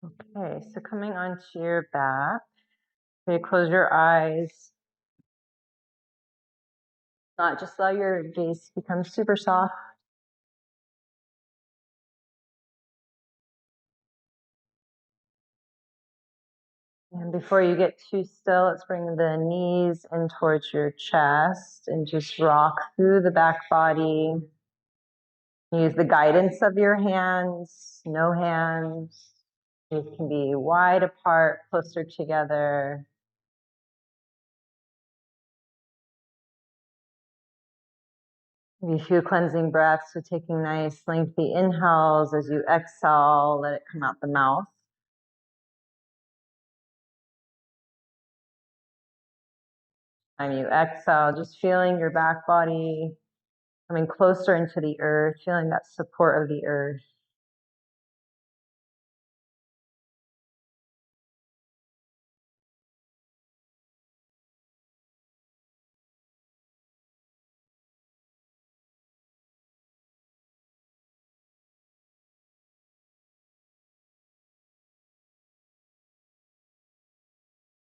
Okay, so coming onto your back, you close your eyes. Not just allow your gaze to become super soft. And before you get too still, let's bring the knees in towards your chest and just rock through the back body. Use the guidance of your hands, no hands. It can be wide apart, closer together. Maybe a few cleansing breaths, so taking nice lengthy inhales as you exhale, let it come out the mouth. And you exhale, just feeling your back body coming closer into the earth, feeling that support of the earth.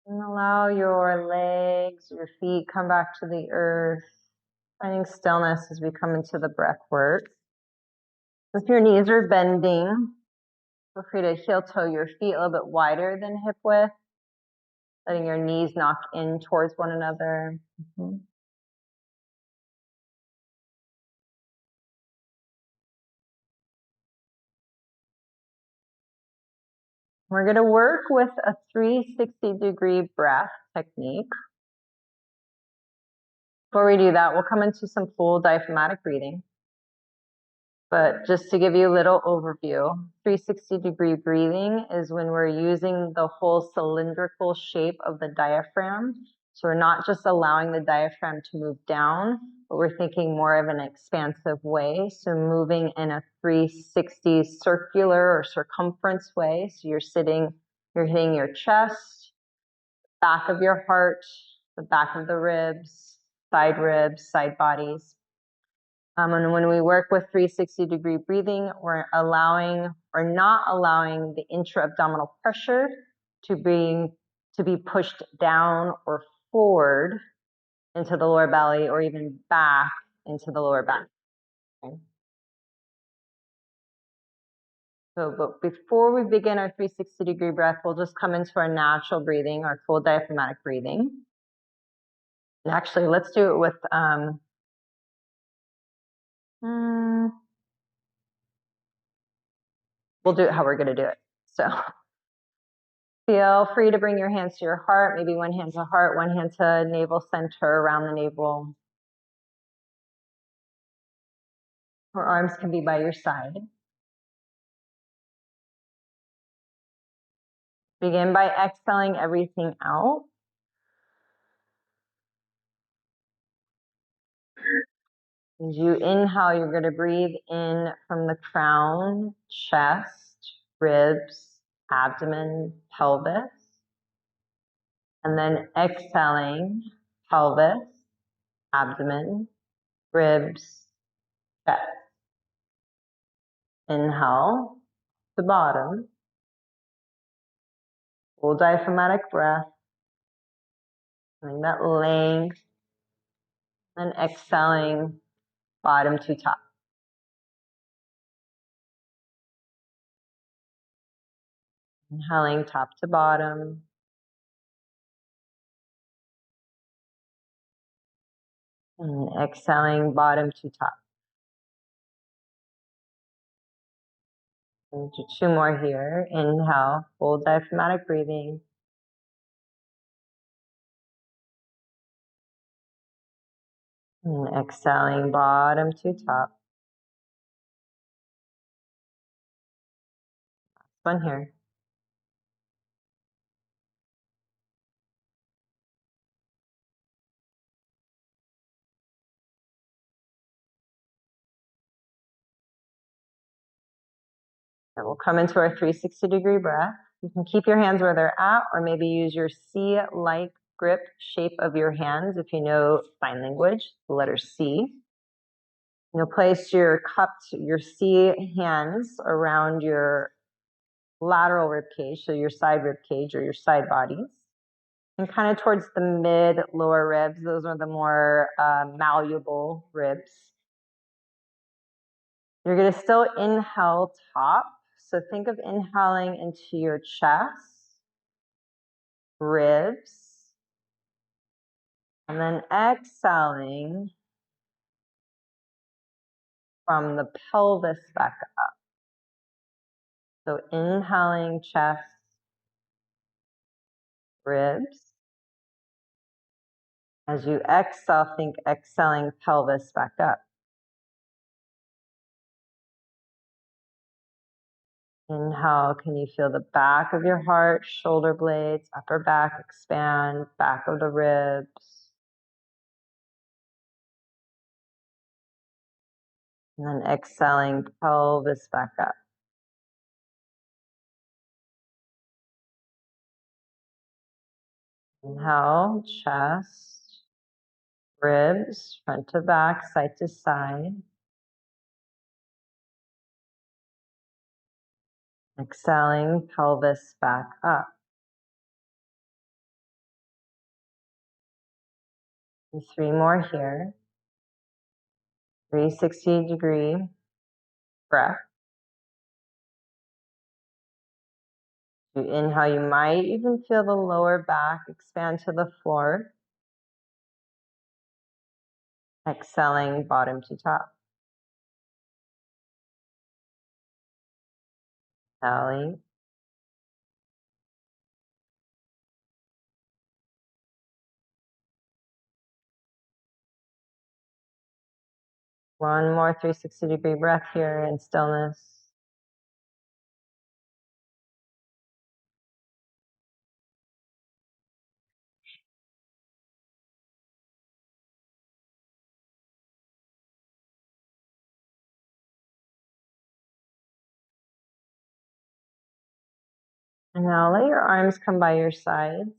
And allow your legs, your feet come back to the earth, finding stillness as we come into the breath work. If your knees are bending, feel free to heel toe your feet a little bit wider than hip width, letting your knees knock in towards one another. We're going to work with a 360-degree breath technique. Before we do that, we'll come into some full diaphragmatic breathing. But just to give you a little overview, 360-degree breathing is when we're using the whole cylindrical shape of the diaphragm. So we're not just allowing the diaphragm to move down, but we're thinking more of an expansive way. So moving in a 360 circular or circumference way. So you're hitting your chest, back of your heart, the back of the ribs, side bodies. And when we work with 360-degree breathing, we're allowing or not allowing the intra-abdominal pressure to be pushed down or forward into the lower belly or even back into the lower back. Okay. So, but before we begin our 360-degree breath, we'll just come into our natural breathing, our full diaphragmatic breathing. And actually, let's do it with we'll do it how we're going to do it. So feel free to bring your hands to your heart, maybe one hand to heart, one hand to navel center, around the navel. Or arms can be by your side. Begin by exhaling everything out. As you inhale, you're going to breathe in from the crown, chest, ribs, abdomen, pelvis. And then exhaling, pelvis, abdomen, ribs, chest. Inhale to bottom. Full diaphragmatic breath. Feeling that length. And exhaling, bottom to top. Inhaling top to bottom. And exhaling, bottom to top. And do two more here. Inhale, full diaphragmatic breathing. And exhaling, bottom to top. Last one here. And we'll come into our 360-degree breath. You can keep your hands where they're at, or maybe use your C-like grip shape of your hands if you know sign language, the letter C. You'll place your C hands around your lateral rib cage, so your side rib cage or your side bodies, and kind of towards the mid lower ribs. Those are the more malleable ribs. You're going to still inhale top. So think of inhaling into your chest, ribs, and then exhaling from the pelvis back up. So inhaling chest, ribs. As you exhale, think exhaling pelvis back up. Inhale, can you feel the back of your heart, shoulder blades, upper back expand, back of the ribs. And then exhaling pelvis back up. Inhale, chest, ribs, front to back, side to side. Exhaling pelvis back up. And 3 more here. 360-degree breath. You inhale, you might even feel the lower back expand to the floor. Exhaling bottom to top. Exhaling. One more 360-degree breath here in stillness. And now let your arms come by your sides.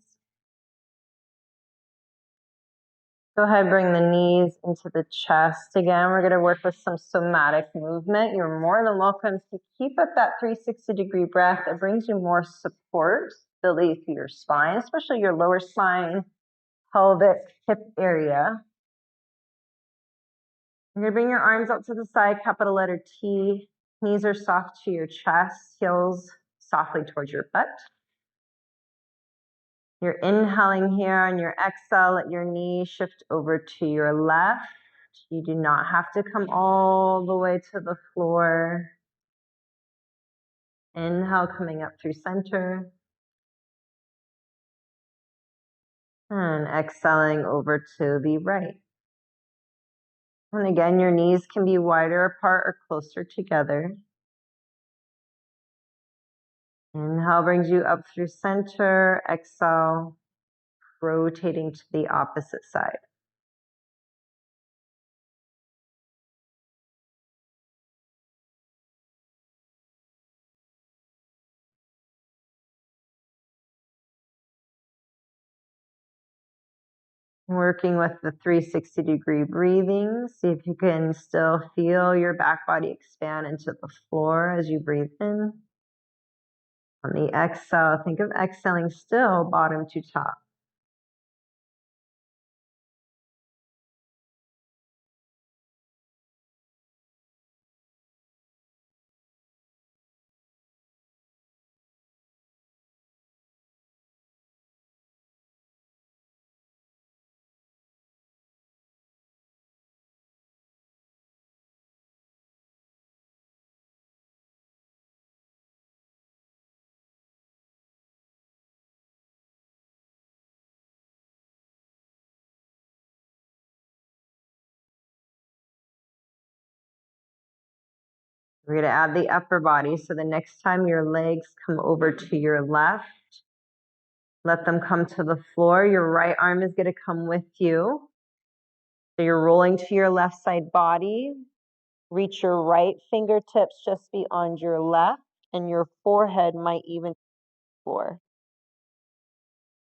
Go ahead, bring the knees into the chest again. We're going to work with some somatic movement. You're more than welcome to keep at that 360-degree breath. It brings you more support, stability through your spine, especially your lower spine, pelvic, hip area. You're going to bring your arms up to the side, capital letter T. Knees are soft to your chest, heels softly towards your butt. You're inhaling here. On your exhale, let your knee shift over to your left. You do not have to come all the way to the floor. Inhale, coming up through center. And exhaling over to the right. And again, your knees can be wider apart or closer together. Inhale brings you up through center. Exhale, rotating to the opposite side. Working with the 360-degree breathing. See if you can still feel your back body expand into the floor as you breathe in. On the exhale, think of exhaling still, bottom to top. We're going to add the upper body. So the next time your legs come over to your left, let them come to the floor. Your right arm is going to come with you. So you're rolling to your left side body. Reach your right fingertips just beyond your left, and your forehead might even touch the floor.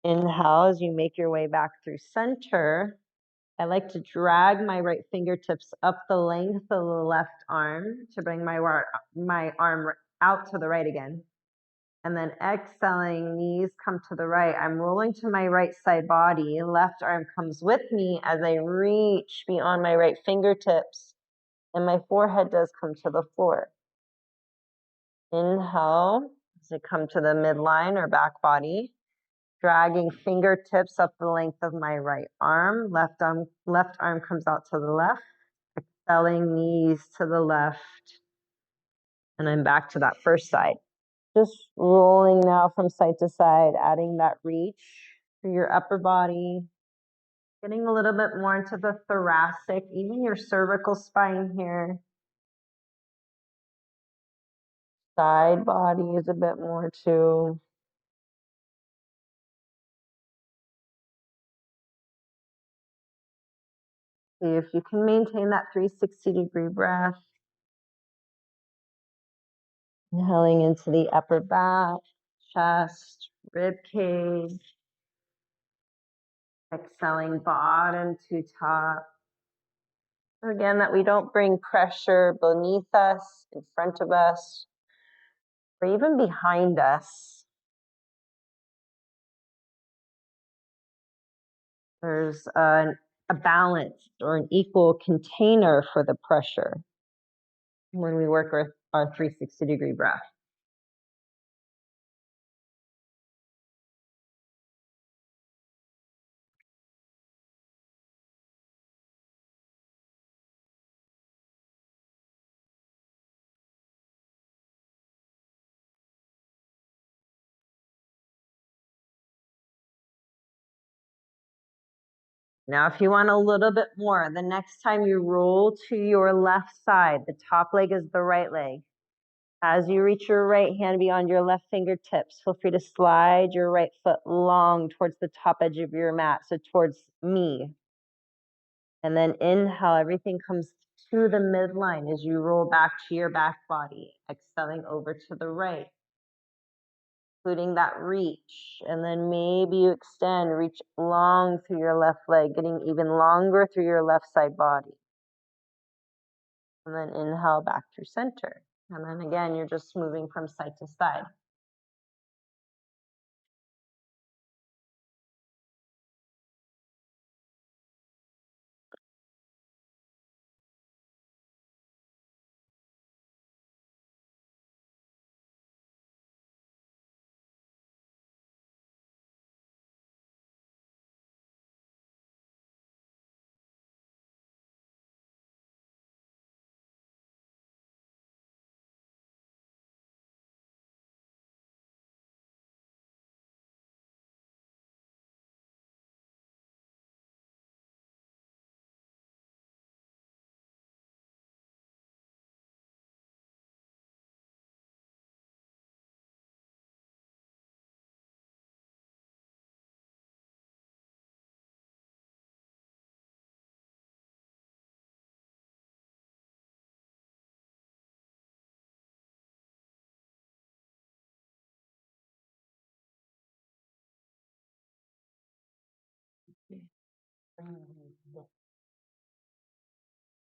Inhale as you make your way back through center. I like to drag my right fingertips up the length of the left arm to bring my arm out to the right again. And then exhaling, knees come to the right. I'm rolling to my right side body. Left arm comes with me as I reach beyond my right fingertips. And my forehead does come to the floor. Inhale as I come to the midline or back body. Dragging fingertips up the length of my right arm. Left arm comes out to the left. Exhaling, knees to the left. And I'm back to that first side. Just rolling now from side to side, adding that reach through your upper body, getting a little bit more into the thoracic, even your cervical spine here. Side body is a bit more too. See if you can maintain that 360-degree breath. Inhaling into the upper back, chest, rib cage. Exhaling bottom to top. Again, that we don't bring pressure beneath us, in front of us, or even behind us. There's a balance or an equal container for the pressure when we work with our 360-degree breath. Now, if you want a little bit more, the next time you roll to your left side, the top leg is the right leg. As you reach your right hand beyond your left fingertips, feel free to slide your right foot long towards the top edge of your mat, so towards me. And then inhale, everything comes to the midline as you roll back to your back body, exhaling over to the right, including that reach. And then maybe you extend, reach long through your left leg, getting even longer through your left side body. And then inhale back through center. And then again, you're just moving from side to side.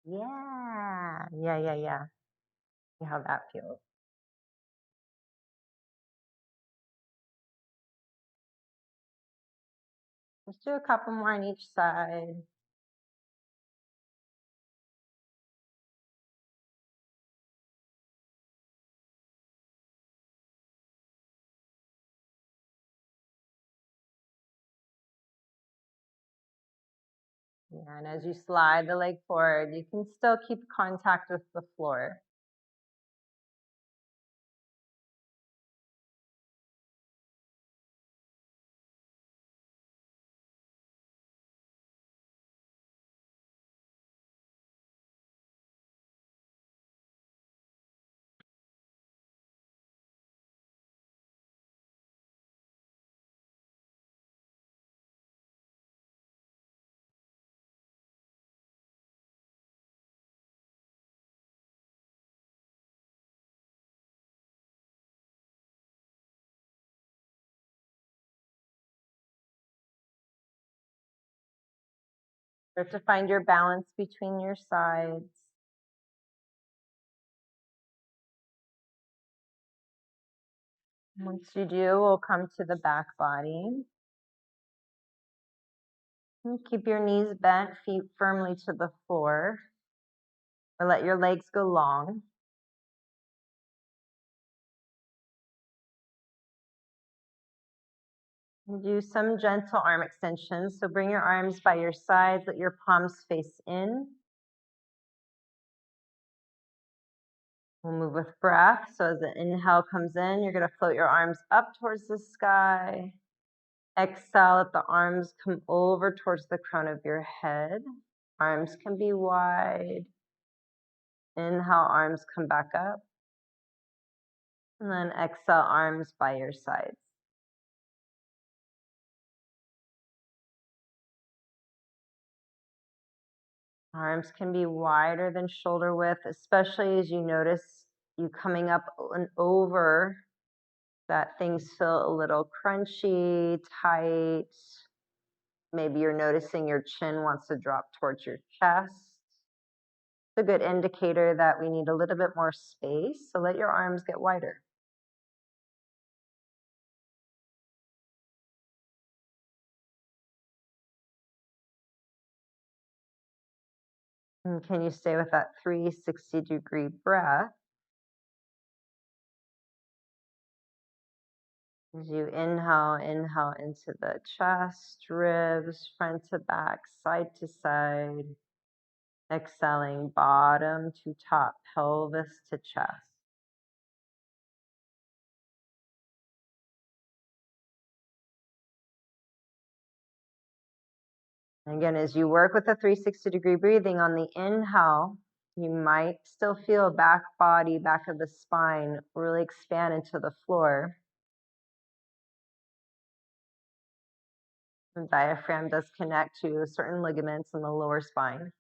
Yeah. See how that feels. Let's do a couple more on each side. Yeah, and as you slide the leg forward, you can still keep contact with the floor. Start to find your balance between your sides. Once you do, we'll come to the back body. And keep your knees bent, feet firmly to the floor. Or let your legs go long. And do some gentle arm extensions. So bring your arms by your sides, let your palms face in. We'll move with breath. So as the inhale comes in, you're going to float your arms up towards the sky. Exhale, let the arms come over towards the crown of your head. Arms can be wide. Inhale, arms come back up. And then exhale, arms by your sides. Arms can be wider than shoulder width, especially as you notice you coming up and over that things feel a little crunchy, tight. Maybe you're noticing your chin wants to drop towards your chest. It's a good indicator that we need a little bit more space, so let your arms get wider. And can you stay with that 360-degree breath? As you inhale into the chest, ribs, front to back, side to side. Exhaling bottom to top, pelvis to chest. And again, as you work with the 360-degree breathing on the inhale, you might still feel back body, back of the spine really expand into the floor. The diaphragm does connect to certain ligaments in the lower spine.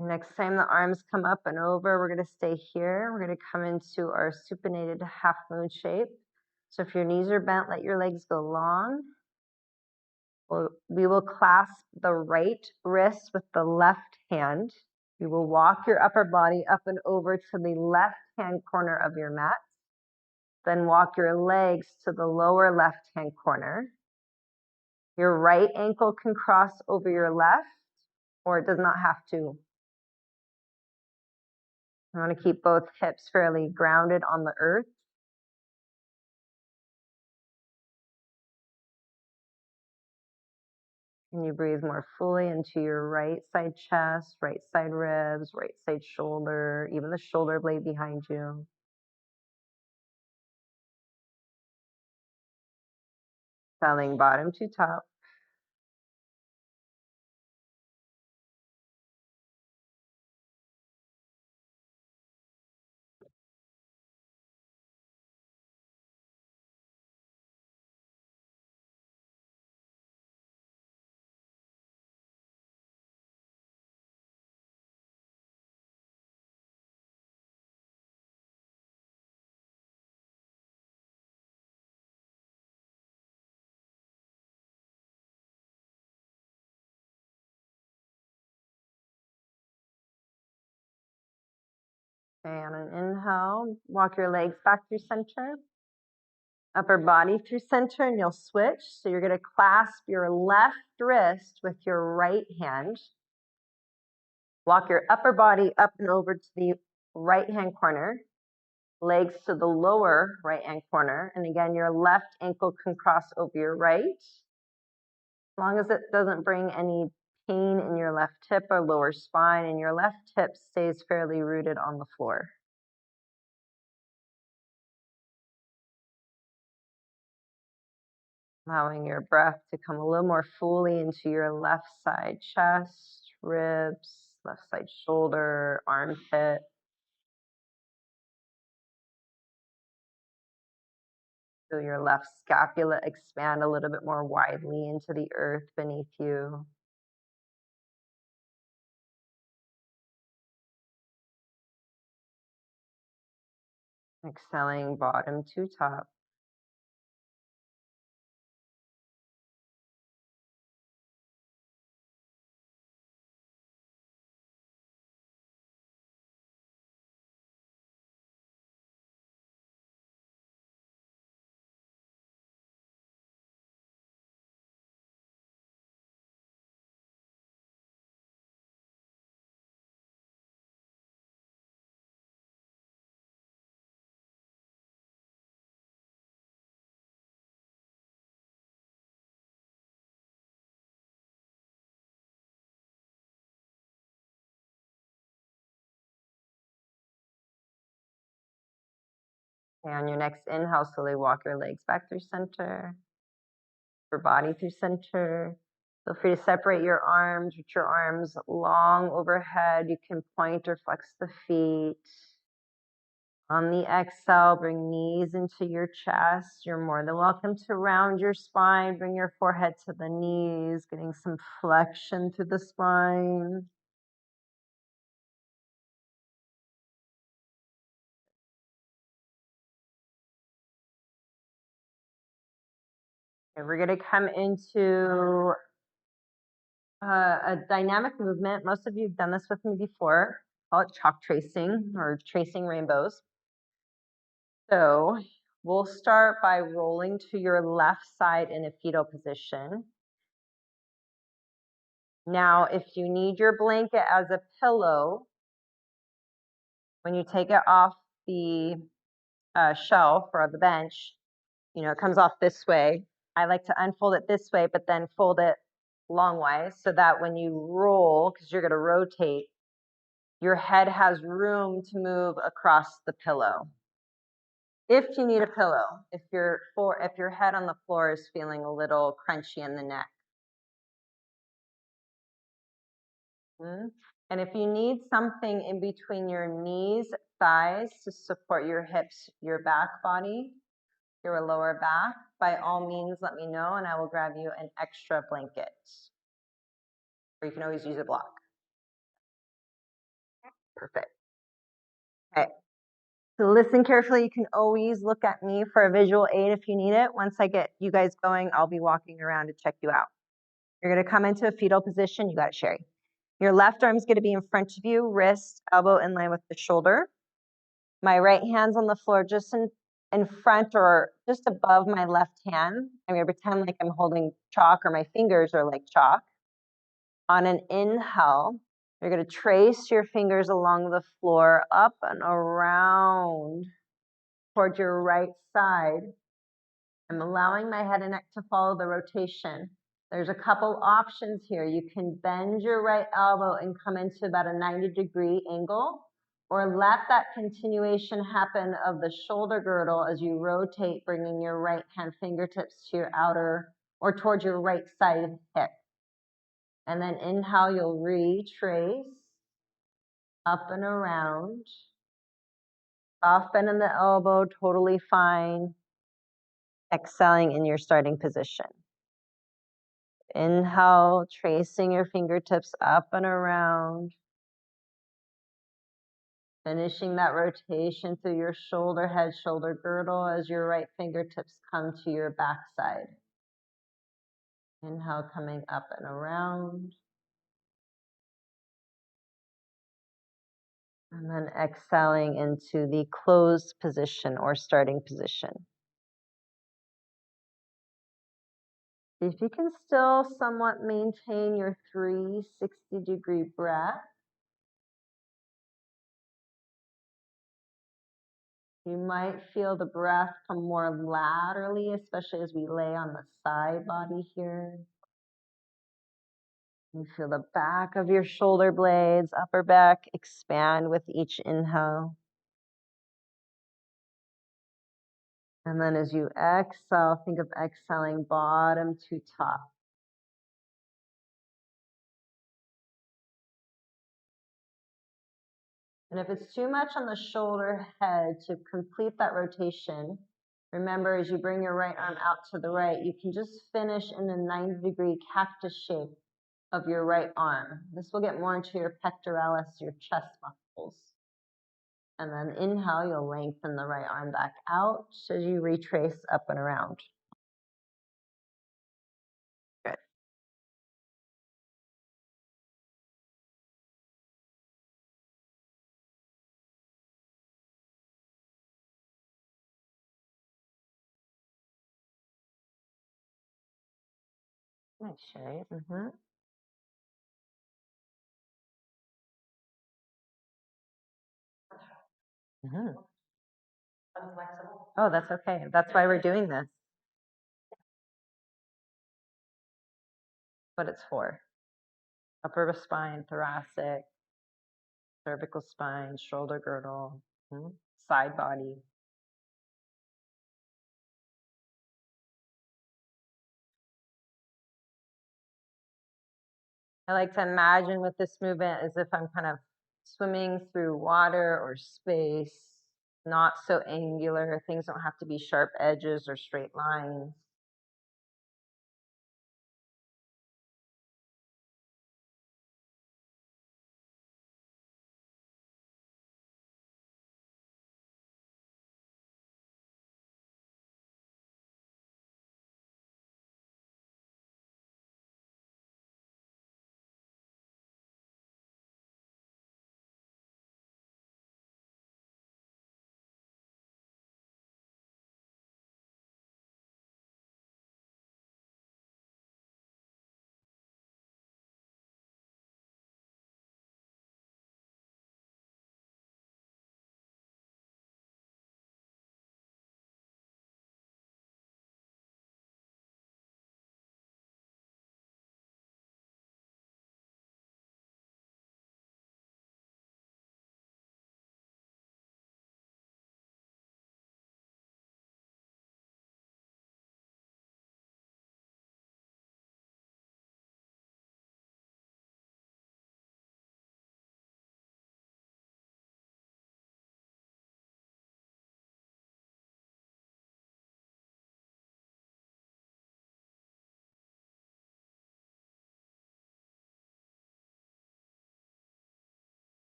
Next time the arms come up and over, we're going to stay here. We're going to come into our supinated half moon shape. So if your knees are bent, let your legs go long. We will clasp the right wrist with the left hand. You will walk your upper body up and over to the left-hand corner of your mat. Then walk your legs to the lower left-hand corner. Your right ankle can cross over your left, or it does not have to. I want to keep both hips fairly grounded on the earth. Can you breathe more fully into your right side chest, right side ribs, right side shoulder, even the shoulder blade behind you? Belly bottom to top. Okay, on an inhale, walk your legs back through center, upper body through center, and you'll switch. So you're going to clasp your left wrist with your right hand. Walk your upper body up and over to the right-hand corner, legs to the lower right-hand corner. And again, your left ankle can cross over your right. As long as it doesn't bring any pain in your left hip or lower spine, and your left hip stays fairly rooted on the floor. Allowing your breath to come a little more fully into your left side chest, ribs, left side shoulder, armpit. Feel your left scapula expand a little bit more widely into the earth beneath you. Exhaling bottom to top. Okay, on your next inhale, slowly walk your legs back through center, your body through center. Feel free to separate your arms, reach your arms long overhead. You can point or flex the feet. On the exhale, bring knees into your chest. You're more than welcome to round your spine. Bring your forehead to the knees, getting some flexion through the spine. Okay, we're going to come into a dynamic movement. Most of you have done this with me before. Call it chalk tracing or tracing rainbows. So we'll start by rolling to your left side in a fetal position. Now, if you need your blanket as a pillow, when you take it off the shelf or the bench, you know, it comes off this way. I like to unfold it this way, but then fold it longwise so that when you roll, because you're going to rotate, your head has room to move across the pillow. If you need a pillow, if your head on the floor is feeling a little crunchy in the neck. And if you need something in between your knees, thighs to support your hips, your back body, your lower back, by all means, let me know and I will grab you an extra blanket. Or you can always use a block. Perfect. Okay. So listen carefully. You can always look at me for a visual aid if you need it. Once I get you guys going, I'll be walking around to check you out. You're going to come into a fetal position. You got it, Sherry. Your left arm is going to be in front of you, wrist, elbow in line with the shoulder. My right hand's on the floor just in front or just above my left hand. I'm going to pretend like I'm holding chalk or my fingers are like chalk. On an inhale, you're going to trace your fingers along the floor, up and around towards your right side. I'm allowing my head and neck to follow the rotation. There's a couple options here. You can bend your right elbow and come into about a 90-degree angle, or let that continuation happen of the shoulder girdle as you rotate, bringing your right hand fingertips to your outer or towards your right side hip. And then inhale, you'll retrace up and around. Soft bend in the elbow, totally fine. Exhaling in your starting position. Inhale, tracing your fingertips up and around. Finishing that rotation through your shoulder, head, shoulder girdle as your right fingertips come to your backside. Inhale, coming up and around. And then exhaling into the closed position or starting position. If you can still somewhat maintain your 360-degree breath, you might feel the breath come more laterally, especially as we lay on the side body here. You feel the back of your shoulder blades, upper back expand with each inhale. And then as you exhale, think of exhaling bottom to top. And if it's too much on the shoulder head to complete that rotation, Remember, as you bring your right arm out to the right, you can just finish in a 90-degree cactus shape of your right arm. This will get more into your pectoralis, your chest muscles. And then inhale, you'll lengthen the right arm back out as you retrace up and around. Good. Nice, Sherry. Mm-hmm. Mm-hmm. Oh, that's okay. That's why we're doing this. What it's for. Upper spine, thoracic, cervical spine, shoulder girdle, side body. I like to imagine with this movement as if I'm kind of swimming through water or space, not so angular. Things don't have to be sharp edges or straight lines.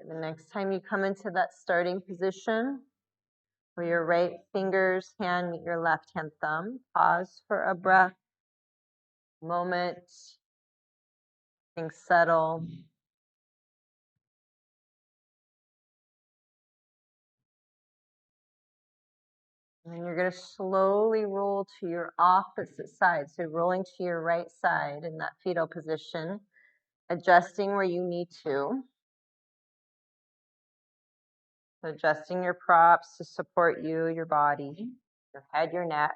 The next time you come into that starting position, where your right finger's hand meet your left hand thumb, pause for a breath, moment, things settle. And then you're going to slowly roll to your opposite side. So rolling to your right side in that fetal position, adjusting where you need to. So adjusting your props to support you, your body, your head, your neck.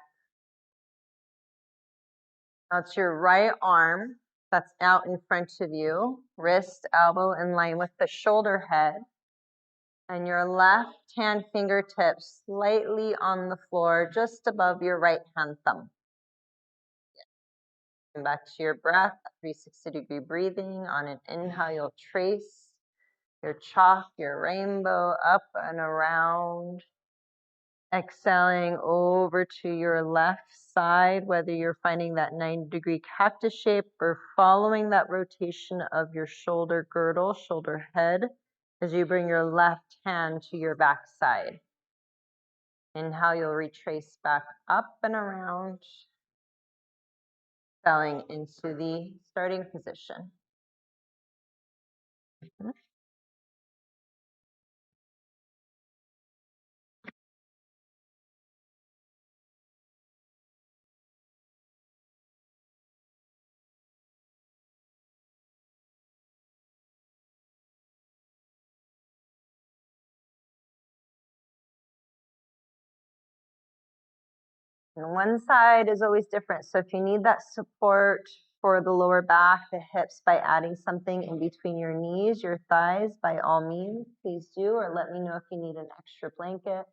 Now it's your right arm that's out in front of you, wrist, elbow in line with the shoulder head, and your left hand fingertips slightly on the floor just above your right hand thumb. Come back to your breath, 360-degree breathing. On an inhale, you'll trace your chalk, your rainbow up and around. Exhaling over to your left side, whether you're finding that 90-degree cactus shape or following that rotation of your shoulder girdle, shoulder head, as you bring your left hand to your back side. Inhale, you'll retrace back up and around, exhaling into the starting position. And one side is always different. So if you need that support for the lower back, the hips, by adding something in between your knees, your thighs. By all means, please do, or let me know if you need an extra blanket.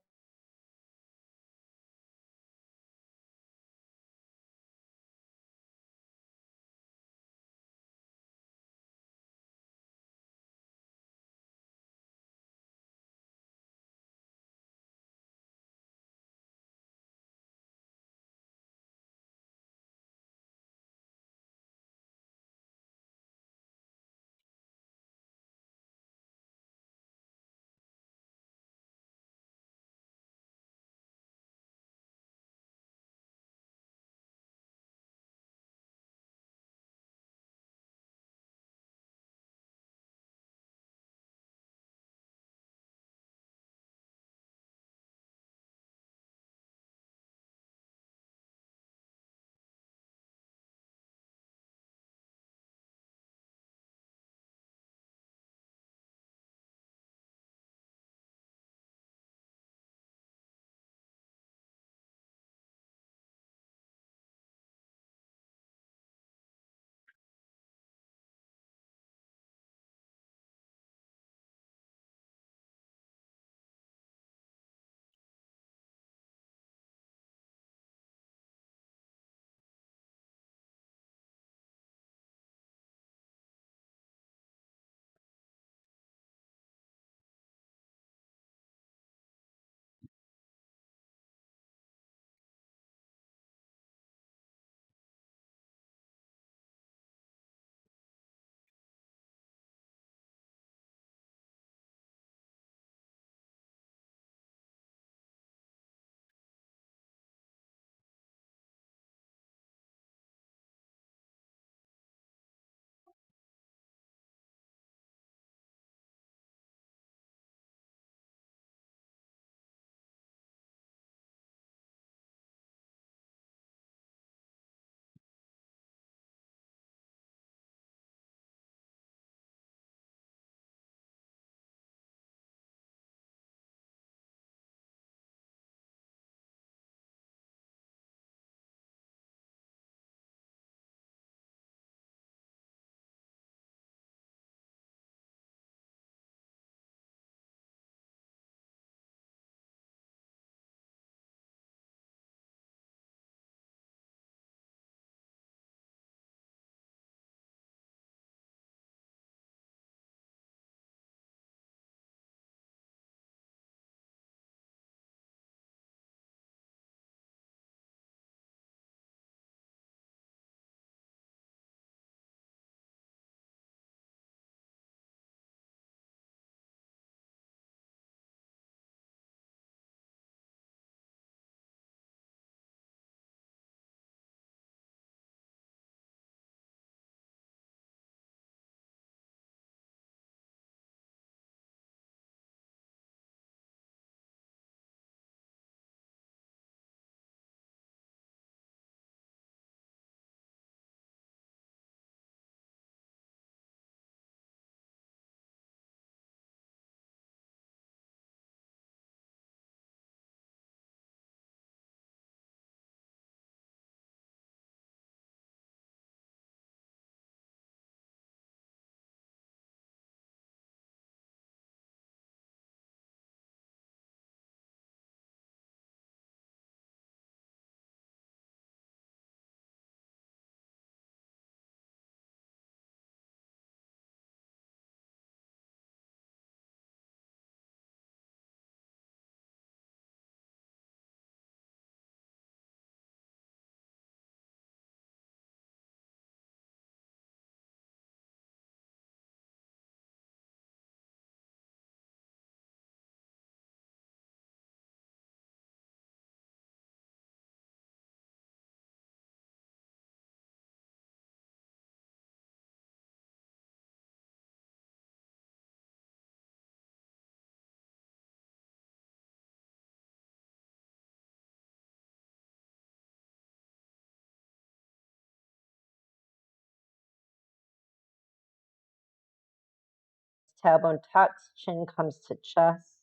Tailbone tucks, chin comes to chest.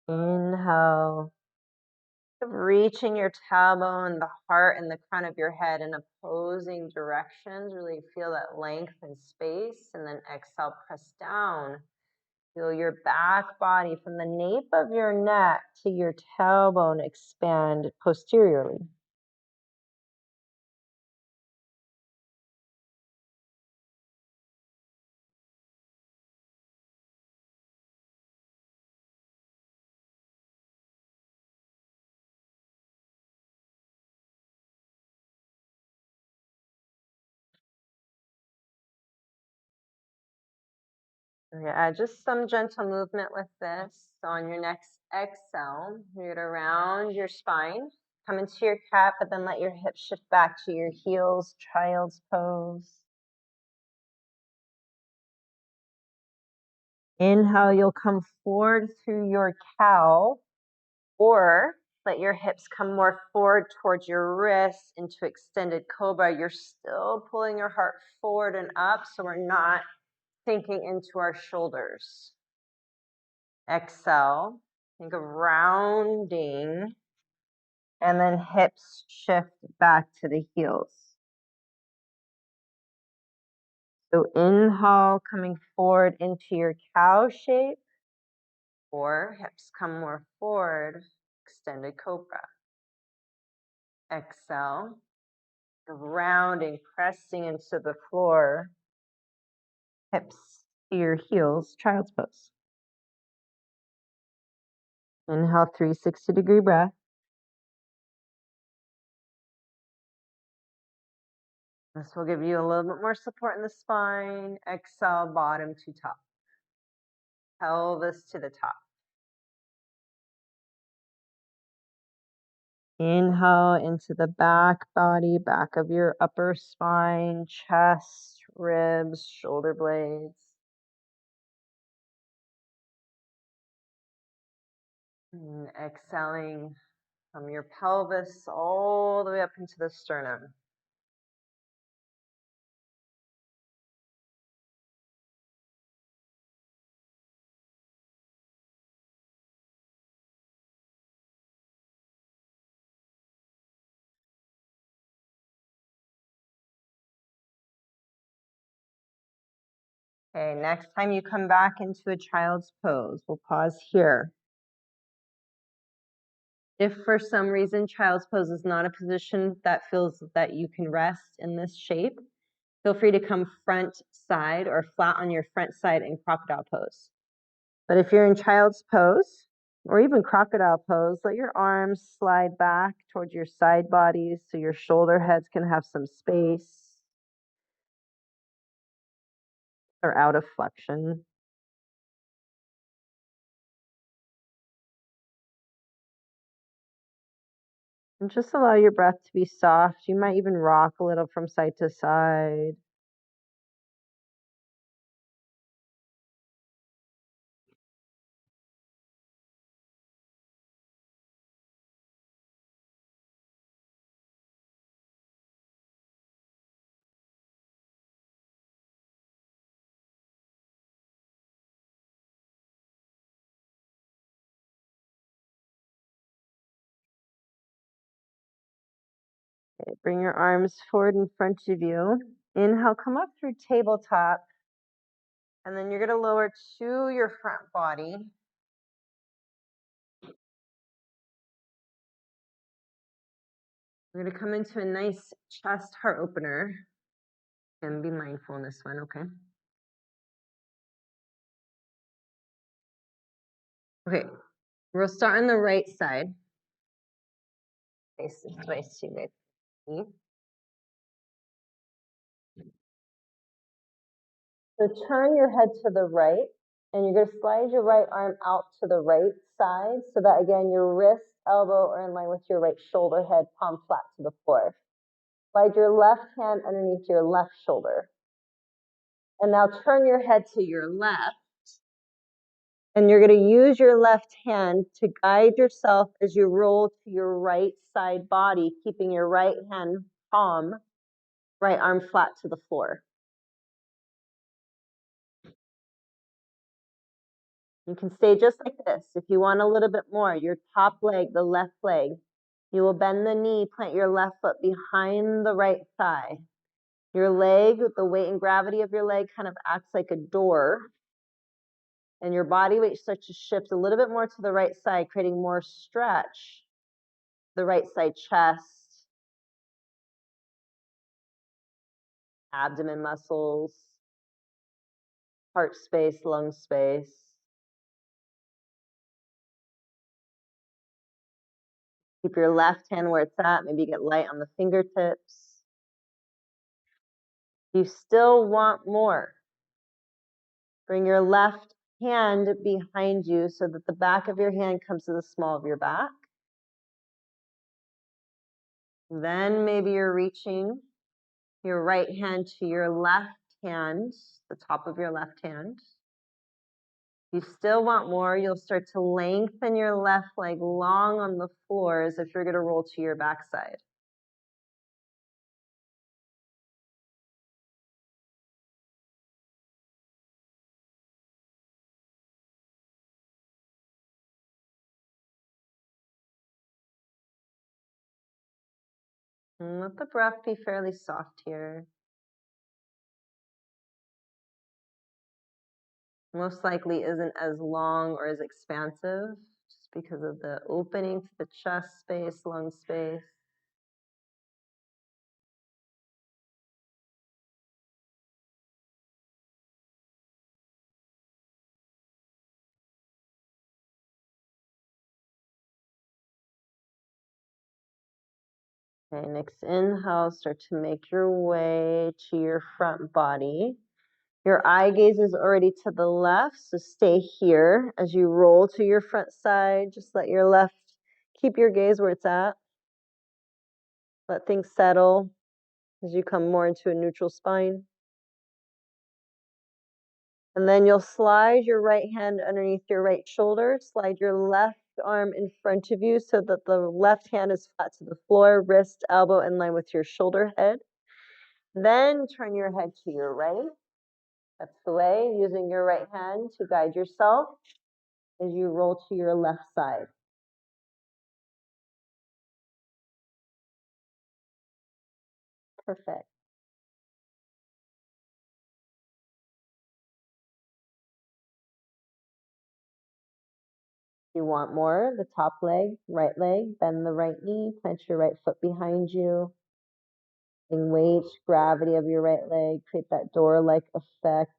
Inhale. Reaching your tailbone, the heart, and the crown of your head in opposing directions. Really feel that length and space. And then exhale, press down. Feel your back body from the nape of your neck to your tailbone expand posteriorly. Yeah, just some gentle movement with this. So on your next exhale, you're gonna round your spine, come into your cat, but then let your hips shift back to your heels, child's pose. Inhale, you'll come forward through your cow, or let your hips come more forward towards your wrists into extended cobra. You're still pulling your heart forward and up, so we're not sinking into our shoulders. Exhale, think of rounding, and then hips shift back to the heels. So inhale, coming forward into your cow shape, or hips come more forward, extended cobra. Exhale, rounding, pressing into the floor, hips to your heels, child's pose. Inhale, 360-degree breath. This will give you a little bit more support in the spine. Exhale, bottom to top. Pelvis to the top. Inhale into the back body, back of your upper spine, chest, ribs, shoulder blades. And exhaling from your pelvis all the way up into the sternum. Okay, next time you come back into a child's pose, we'll pause here. If for some reason child's pose is not a position that feels that you can rest in this shape, feel free to come front side or flat on your front side in crocodile pose. But if you're in child's pose or even crocodile pose, let your arms slide back towards your side bodies so your shoulder heads can have some space or out of flexion. And just allow your breath to be soft. You might even rock a little from side to side. Okay, bring your arms forward in front of you. Inhale, come up through tabletop. And then you're going to lower to your front body. We're going to come into a nice chest heart opener. And be mindful in this one, okay? Okay, we'll start on the right side. Face this way, so you guys see. So turn your head to the right, and you're going to slide your right arm out to the right side so that, again, your wrist, elbow are in line with your right shoulder, head, palm flat to the floor. Slide your left hand underneath your left shoulder. And now turn your head to your left. And you're going to use your left hand to guide yourself as you roll to your right side body, keeping your right hand palm, right arm flat to the floor. You can stay just like this. If you want a little bit more, your top leg, the left leg, You will bend the knee, plant your left foot behind the right thigh. Your leg, the weight and gravity of your leg kind of acts like a door. And your body weight starts to shift a little bit more to the right side, creating more stretch. The right side chest, abdomen muscles, heart space, lung space. Keep your left hand where it's at. Maybe get light on the fingertips. You still want more. Bring your left hand behind you so that the back of your hand comes to the small of your back. Then maybe you're reaching your right hand to your left hand, the top of your left hand. You still want more. You'll start to lengthen your left leg long on the floor as if you're going to roll to your backside. And let the breath be fairly soft here. Most likely isn't as long or as expansive just because of the opening to the chest space, lung space. Okay, next inhale, start to make your way to your front body. Your eye gaze is already to the left, so stay here as you roll to your front side. Just let your left, keep your gaze where it's at. Let things settle as you come more into a neutral spine. And then you'll slide your right hand underneath your right shoulder, slide your left arm in front of you so that the left hand is flat to the floor, wrist, elbow in line with your shoulder head. Then turn your head to your right. That's the way, using your right hand to guide yourself as you roll to your left side. Perfect. If you want more, the top leg, right leg, bend the right knee, plant your right foot behind you. And weight, gravity of your right leg, create that door-like effect.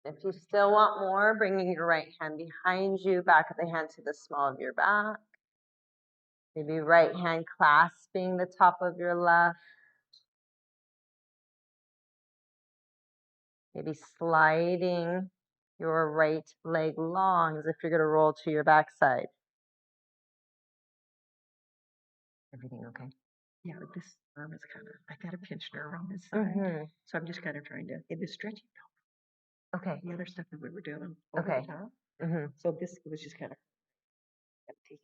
If you still want more, bringing your right hand behind you, back of the hand to the small of your back. Maybe right hand clasping the top of your left. Maybe sliding your right leg long as if you're going to roll to your backside. Everything okay? Yeah, like this arm is kind of, I got a pinched nerve on this side. So I'm just kind of trying to, it was stretching Okay. the other stuff that we were doing over Okay. the top. Mm-hmm. So this was just kind of empty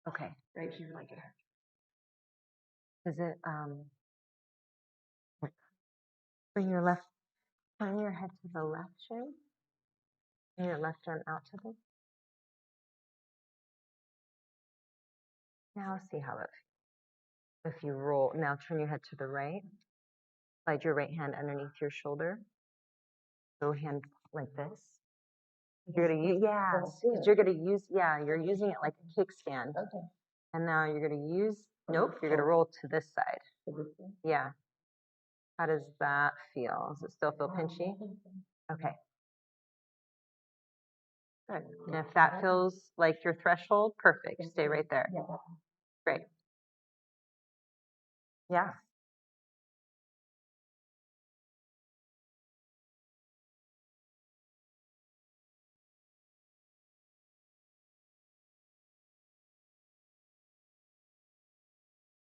Okay. right here like it. Is it, bring your left, turn your head to the left shin. Bring your left arm out to the. Now see how it feels. If you roll, now turn your head to the right. Slide your right hand underneath your shoulder. Go hand like this. You're gonna use, yeah, because you're gonna use, yeah, you're using it like a kickstand. Okay. And now you're gonna use, nope, you're gonna roll to this side. Yeah. How does that feel? Does it still feel pinchy? Okay. Good. And if that feels like your threshold, perfect. Stay right there. Great. Yeah.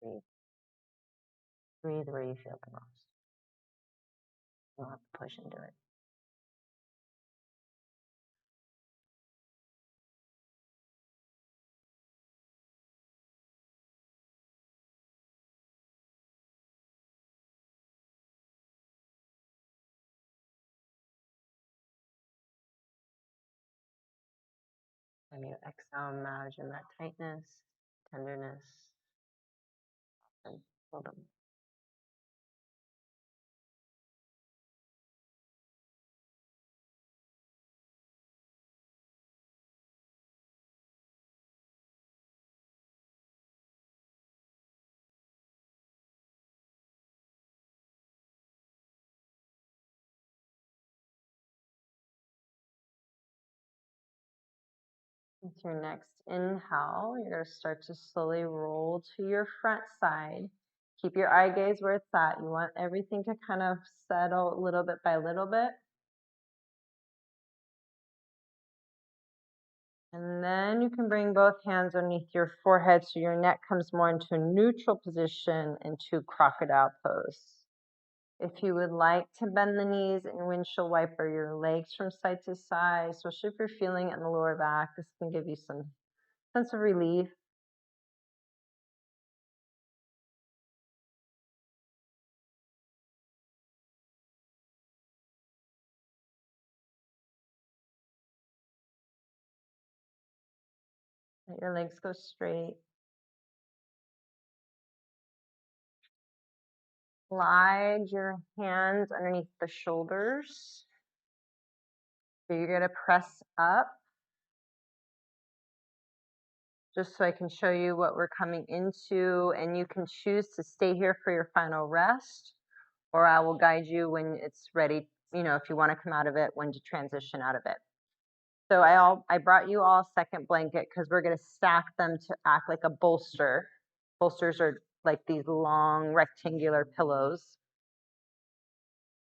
Breathe. Breathe where you feel it the most. You don't have to push into it. Time you exhale, imagine that tightness, tenderness, and hold them. With your next inhale, you're going to start to slowly roll to your front side. Keep your eye gaze where it's at. You want everything to kind of settle little bit by little bit. And then you can bring both hands underneath your forehead so your neck comes more into a neutral position into crocodile pose. If you would like to bend the knees and windshield wiper your legs from side to side, especially if you're feeling it in the lower back, this can give you some sense of relief. Let your legs go straight. Slide your hands underneath the shoulders. So you're going to press up. Just so I can show you what we're coming into, and you can choose to stay here for your final rest, or I will guide you when it's ready, if you want to come out of it, when to transition out of it. So I brought you all a second blanket because we're going to stack them to act like a bolster. Bolsters are like these long rectangular pillows.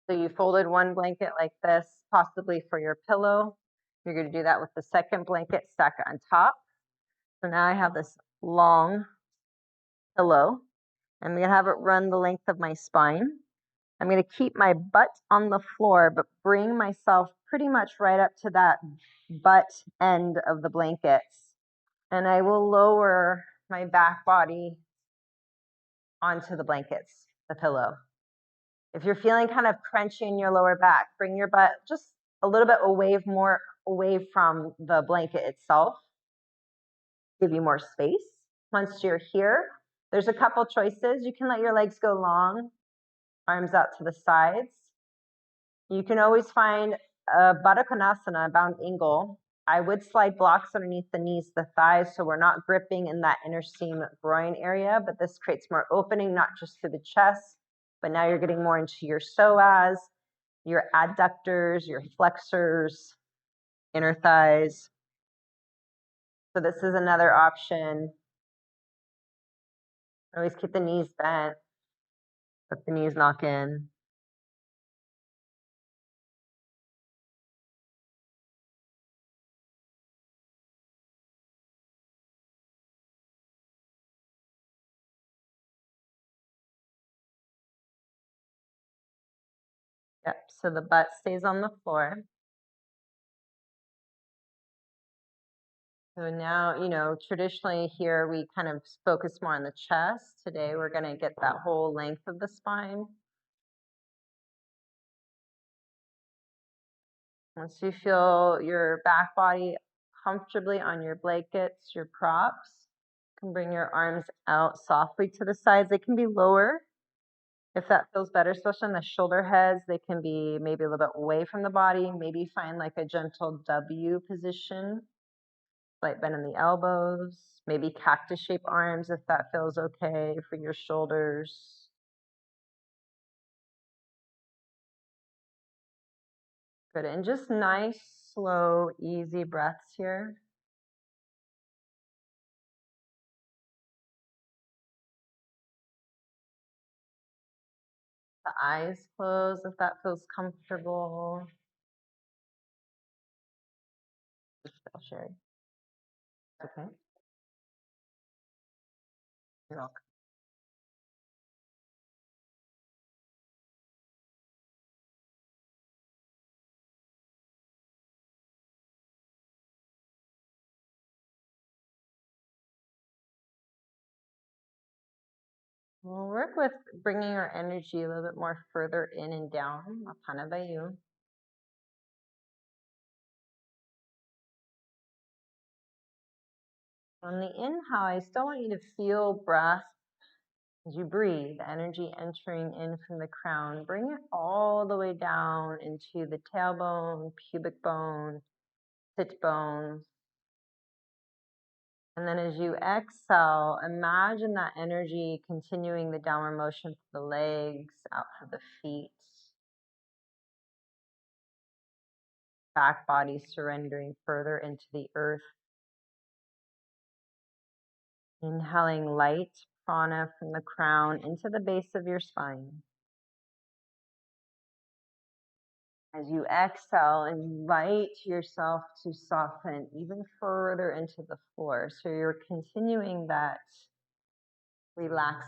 So you folded one blanket like this, possibly for your pillow. You're going to do that with the second blanket, stack it on top. So now I have this long pillow. I'm going to have it run the length of my spine. I'm going to keep my butt on the floor, but bring myself pretty much right up to that butt end of the blankets. And I will lower my back body onto the blankets, the pillow. If you're feeling kind of crunchy in your lower back, bring your butt just a little bit more away from the blanket itself. Give you more space. Once you're here, there's a couple choices. You can let your legs go long, arms out to the sides. You can always find a Baddha Konasana, bound angle. I would slide blocks underneath the knees, the thighs, so we're not gripping in that inner seam groin area, but this creates more opening, not just through the chest, but now you're getting more into your psoas, your adductors, your flexors, inner thighs. So this is another option. Always keep the knees bent, let the knees knock in. Yep, so the butt stays on the floor. So now, traditionally here we kind of focus more on the chest. Today we're going to get that whole length of the spine. Once you feel your back body comfortably on your blankets, your props, you can bring your arms out softly to the sides. They can be lower if that feels better, especially on the shoulder heads. They can be maybe a little bit away from the body. Maybe find like a gentle W position. Slight bend in the elbows, maybe cactus shape arms if that feels okay for your shoulders. Good, and just nice, slow, easy breaths here. The eyes closed if that feels comfortable. I'll share. Okay. You're welcome. We'll work with bringing our energy a little bit more further in and down, Apana Vayu. On the inhale, I still want you to feel breath as you breathe, energy entering in from the crown. Bring it all the way down into the tailbone, pubic bone, sit bones. And then as you exhale, imagine that energy continuing the downward motion for the legs, out for the feet. Back body surrendering further into the earth. Inhaling light prana from the crown into the base of your spine. As you exhale, invite yourself to soften even further into the floor. So you're continuing that relaxation